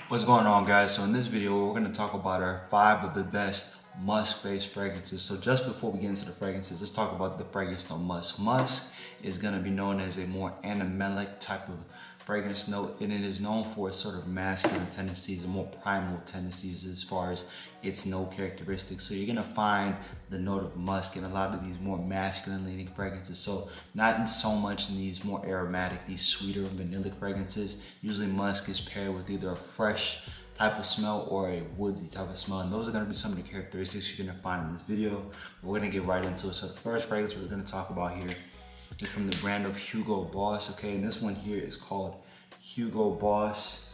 What's going on, guys? So in this video, we're going to talk about our 5 of the best musk-based fragrances. So just before we get into the fragrances, let's talk about the fragrance note musk. Musk is going to be known as a more animalic type of fragrance note, and it is known for its sort of masculine tendencies and more primal tendencies as far as its note characteristics. So you're going to find the note of musk in a lot of these more masculine leaning fragrances. So not so much in these more aromatic, these sweeter vanillic fragrances. Usually musk is paired with either a fresh type of smell or a woodsy type of smell, and those are going to be some of the characteristics you're going to find in this video. We're going to get right into it. So the first fragrance we're going to talk about here is from the brand of Hugo Boss, okay? And this one here is called Hugo Boss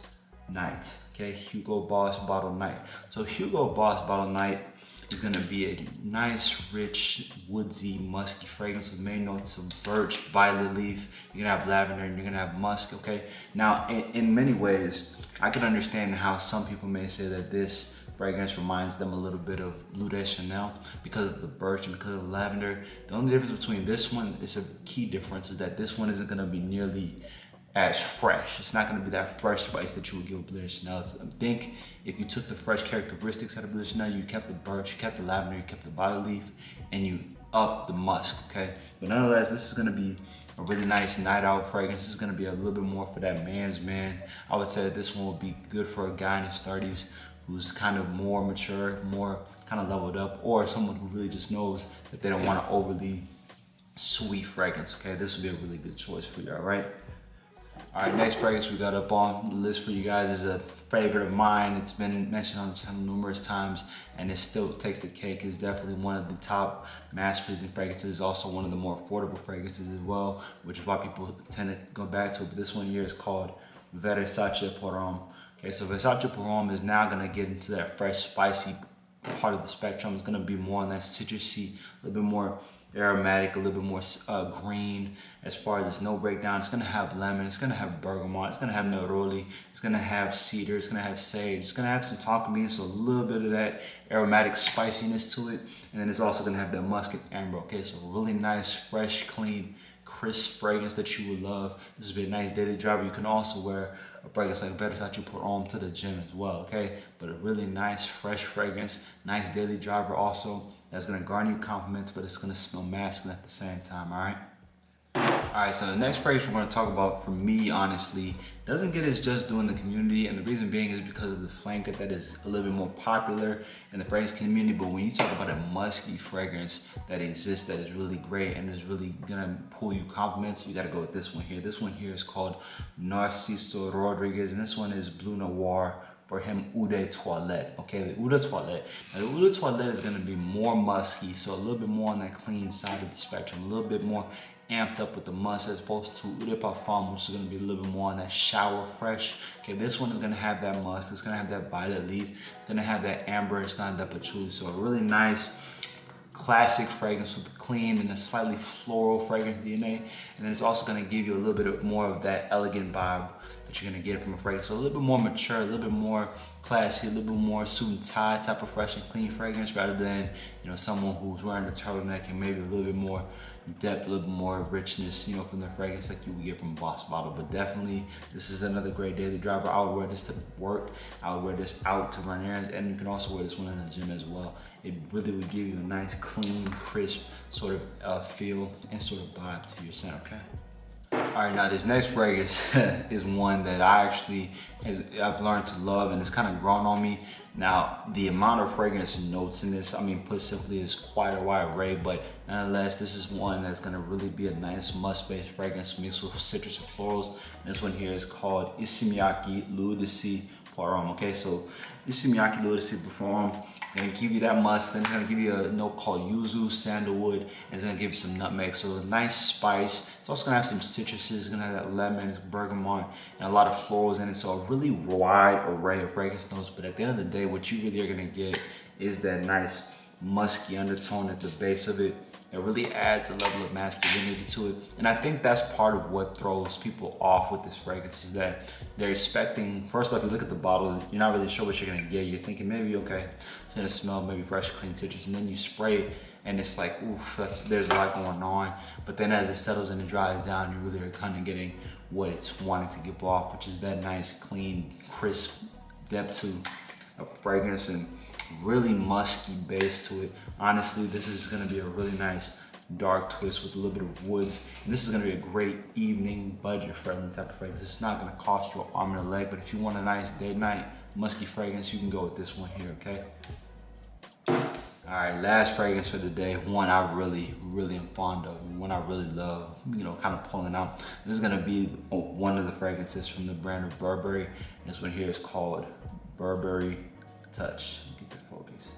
Night, okay? Hugo Boss Bottle Night. So Hugo Boss Bottle Night is gonna be a nice, rich, woodsy, musky fragrance with main notes of birch, violet leaf. You're gonna have lavender and you're gonna have musk, okay? Now, in many ways, I can understand how some people may say that this fragrance reminds them a little bit of Bleu de Chanel because of the birch and because of the lavender. The only difference between this one, it's a key difference, is that this one isn't gonna be nearly as fresh. It's not gonna be that fresh spice that you would get with Bleu de Chanel. So I think if you took the fresh characteristics out of Bleu de Chanel, you kept the birch, you kept the lavender, you kept the violet leaf, and you up the musk, okay? But nonetheless, this is gonna be a really nice night out fragrance. This is gonna be a little bit more for that man's man. I would say that this one would be good for a guy in his 30s who's kind of more mature, more kind of leveled up, or someone who really just knows that they don't want an overly sweet fragrance, okay? This would be a really good choice for you, all right? All right, next fragrance we got up on the list for you guys is a favorite of mine. It's been mentioned on the channel numerous times, and it still takes the cake. It's definitely one of the top mass-pleasing fragrances. It's also one of the more affordable fragrances as well, which is why people tend to go back to it. But this one here is called Versace Pam. Okay, so Versace Pam is now gonna get into that fresh, spicy part of the spectrum. It's gonna be more on that citrusy, a little bit more aromatic, a little bit more green as far as its note breakdown. It's gonna have lemon, it's gonna have bergamot, it's gonna have neroli, it's gonna have cedar, it's gonna have sage, it's gonna have some tonka bean, so a little bit of that aromatic spiciness to it, and then it's also gonna have that musk and amber. Okay, so really nice, fresh, clean, crisp fragrance that you would love. This would be a nice daily driver. You can also wear a fragrance like Versace Pam to the gym as well, okay? But a really nice, fresh fragrance, nice daily driver also. That's gonna garner you compliments, but it's gonna smell masculine at the same time, all right? All right, so the next fragrance we're gonna talk about, for me, honestly, doesn't get as just doing the community, and the reason being is because of the flanker that is a little bit more popular in the fragrance community. But when you talk about a musky fragrance that exists, that is really great and is really gonna pull you compliments, you gotta go with this one here. This one here is called Narciso Rodriguez, and this one is Blue Noir for him, Eau de Toilette. Okay, the Eau de Toilette. Now, the Eau de Toilette is gonna be more musky, so a little bit more on that clean side of the spectrum, a little bit more amped up with the musk, as opposed to Eau de Parfum, which is gonna be a little bit more on that shower fresh. Okay, this one is gonna have that musk, it's gonna have that violet leaf, it's gonna have that amber, it's gonna have that patchouli. So a really nice, classic fragrance with clean and a slightly floral fragrance DNA. And then it's also gonna give you a little bit more of that elegant vibe that you're gonna get from a fragrance. So a little bit more mature, a little bit more classy, a little bit more suit and tie type of fresh and clean fragrance, rather than, you know, someone who's wearing a turtleneck and maybe a little bit more depth, a little bit more richness, you know, from the fragrance like you would get from a Boss bottle. But definitely, this is another great daily driver. I would wear this to work, I would wear this out to run errands, and you can also wear this one in the gym as well. It really would give you a nice, clean, crisp sort of feel and sort of vibe to your scent, okay? All right, now this next fragrance is one that I've learned to love, and it's kind of grown on me. Now, the amount of fragrance notes in this, I mean, put simply, is quite a wide array, but nonetheless, this is one that's gonna really be a nice musk-based fragrance mixed with citrus and florals. And this one here is called Iyaki Ludi P. Okay, so Iyaki Ludi P. Gonna give you that musk, then it's gonna give you a note called yuzu, sandalwood, and it's gonna give you some nutmeg. So a nice spice. It's also gonna have some citruses, it's gonna have that lemon, bergamot, and a lot of florals in it. So a really wide array of fragrance notes. But at the end of the day, what you really are gonna get is that nice musky undertone at the base of it. It really adds a level of masculinity to it. And I think that's part of what throws people off with this fragrance, is that they're expecting, first off, you look at the bottle, you're not really sure what you're gonna get. You're thinking maybe, okay, it's gonna smell maybe fresh, clean citrus, and then you spray and it's like, oof, there's a lot going on. But then as it settles and it dries down, you really are kind of getting what it's wanting to give off, which is that nice, clean, crisp depth to a fragrance and really musky base to it. Honestly, this is gonna be a really nice dark twist with a little bit of woods. And this is gonna be a great evening, budget-friendly type of fragrance. It's not gonna cost you an arm and a leg, but if you want a nice day-night musky fragrance, you can go with this one here, okay? All right, last fragrance for the day, one I really am fond of, and one I really love, you know, kind of pulling out. This is gonna be one of the fragrances from the brand of Burberry. This one here is called Burberry Touch. Get that focus.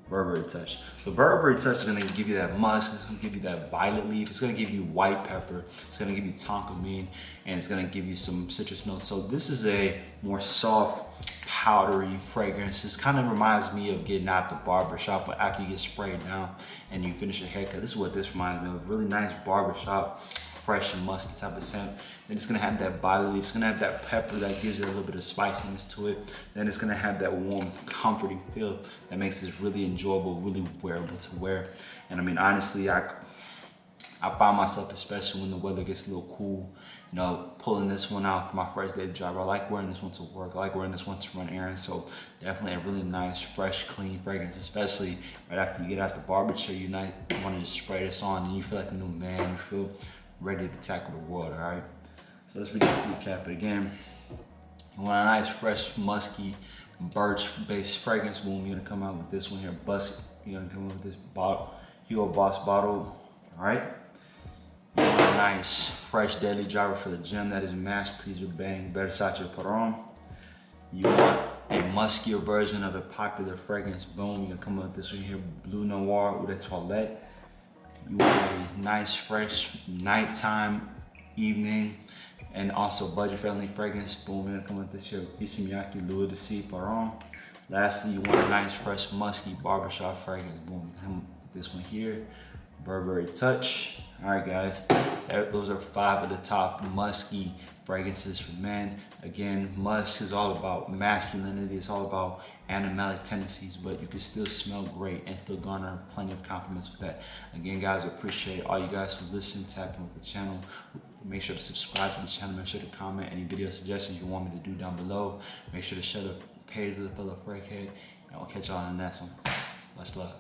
Burberry Touch. So Burberry Touch is gonna give you that musk, it's gonna give you that violet leaf, it's gonna give you white pepper, it's gonna give you tonka bean, and it's gonna give you some citrus notes. So this is a more soft, powdery fragrance. This kind of reminds me of getting out the barbershop, but after you get sprayed down and you finish your haircut. This is what this reminds me of. Really nice barbershop, fresh and musky type of scent. Then it's gonna have that violet leaf. It's gonna have that pepper that gives it a little bit of spiciness to it. Then it's gonna have that warm, comforting feel that makes this really enjoyable, really wearable to wear. And I mean, honestly, I find myself, especially when the weather gets a little cool, you know, pulling this one out for my first day of drive. I like wearing this one to work. I like wearing this one to run errands. So definitely a really nice, fresh, clean fragrance, especially right after you get out the barber chair. You might want to just spray this on and you feel like a new man. You feel ready to tackle the world, all right? So let's recap it again. You want a nice, fresh, musky, birch-based fragrance. Boom, you're gonna come out with this one here. You're gonna come out with this bottle, Hugo Boss bottle, all right? You want a nice, fresh daily driver for the gym. That is Mash Pleaser Bang Versace Pam. You want a muskier version of a popular fragrance. Boom, you're gonna come up with this one here, Blue Noir with a Tolet. You want a nice, fresh, nighttime, evening, and also budget-friendly fragrance. Boom, you're gonna come with this here, Iyaki Ludi P. Lastly, you want a nice, fresh, musky barbershop fragrance. Boom, you come with this one here, Burberry Touch. All right, guys, those are 5 of the top musky fragrances for men. Again, musk is all about masculinity. It's all about animalic tendencies, but you can still smell great and still garner plenty of compliments with that. Again, guys, I appreciate all you guys who listen, tap in with the channel. Make sure to subscribe to the channel. Make sure to comment any video suggestions you want me to do down below. Make sure to share the page with a fellow fraghead, and I'll catch y'all on the next one. Much love.